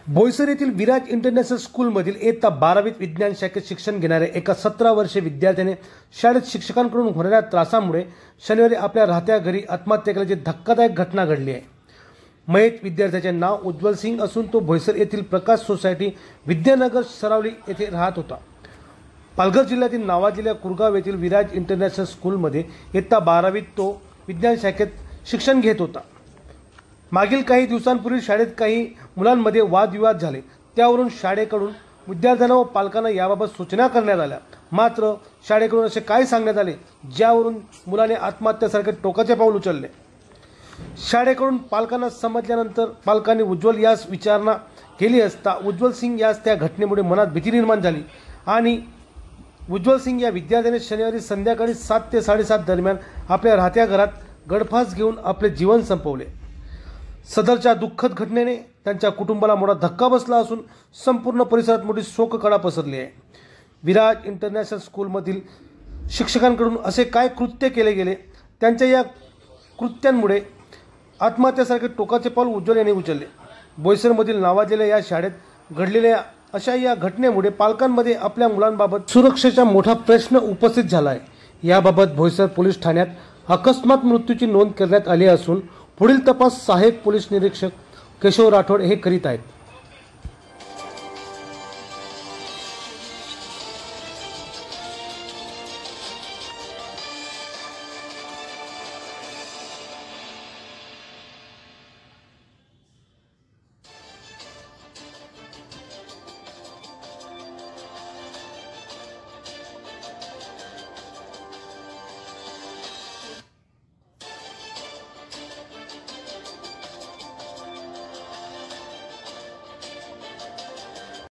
बोईसर येथील विराज इंटरनॅशनल स्कूलमधील इयत्ता 12वीत विज्ञान शाखेत शिक्षण घेणाऱ्या एका 17 वर्षीय विद्यार्थ्याने शाळेत शिक्षकांकडून होणाऱ्या त्रासामुळे शनिवारी आपल्या राहत्या घरी आत्महत्या केल्याची धक्कादायक घटना घडली आहे। मयत विद्यार्थ्याचे नाव उज्ज्वल सिंग असून तो बोईसर येथील प्रकाश सोसायटी विद्यानगर सरावली येथे राहत होता। पालघर जिल्ह्यातील नावाजलेल्या कुरगाव येथील विराज इंटरनॅशनल स्कूलमध्ये इयत्ता 12वीत तो विज्ञान शाखेत शिक्षण घेत होता। मागील काही दिवसांपूर्वी शाळेत काही मुलांमध्ये वादविवाद झाले, त्यावरून शाळेकडून विद्यार्थ्यांना व पालकांना याबाबत सूचना करण्यात आल्या। मात्र शाळेकडून असे काय सांगण्यात आले ज्यावरून मुलाने आत्महत्येसारखे टोकाचे पाऊल उचलले। शाळेकडून पालकांना समजल्यानंतर पालकांनी उज्ज्वल यास विचारणा केली असता उज्ज्वल सिंग यास त्या घटनेमुळे मनात भीती निर्माण झाली आणि उज्ज्वल सिंग या विद्यार्थ्याने शनिवारी संध्याकाळी 7 ते 7:30 दरम्यान आपल्या राहत्या घरात गळफास घेऊन आपले जीवन संपवले। सदरच्या दुःखद घटनेने त्यांच्या कुटुंबाला मोठा धक्का बसला असून संपूर्ण परिसरात मोठी शोककळा पसरली आहे। विराज इंटरनॅशनल स्कूलमधील शिक्षकांकडून असे काय कृत्य केले गेले, त्यांच्या या कृत्यांमुळे आत्महत्येसारखे टोकाचे पाऊल उज्ज्वल यांनी उचलले। बोईसरमधील नावाजलेल्या या शाळेत घडलेल्या अशा या घटनेमुळे पालकांमध्ये आपल्या मुलांबाबत सुरक्षेचा मोठा प्रश्न उपस्थित झाला आहे। याबाबत बोईसर पोलीस ठाण्यात अकस्मात मृत्यूची नोंद करण्यात आली असून पुढील तपास सहाय्यक पोलीस निरीक्षक केशव राठोड हे करीत आहेत।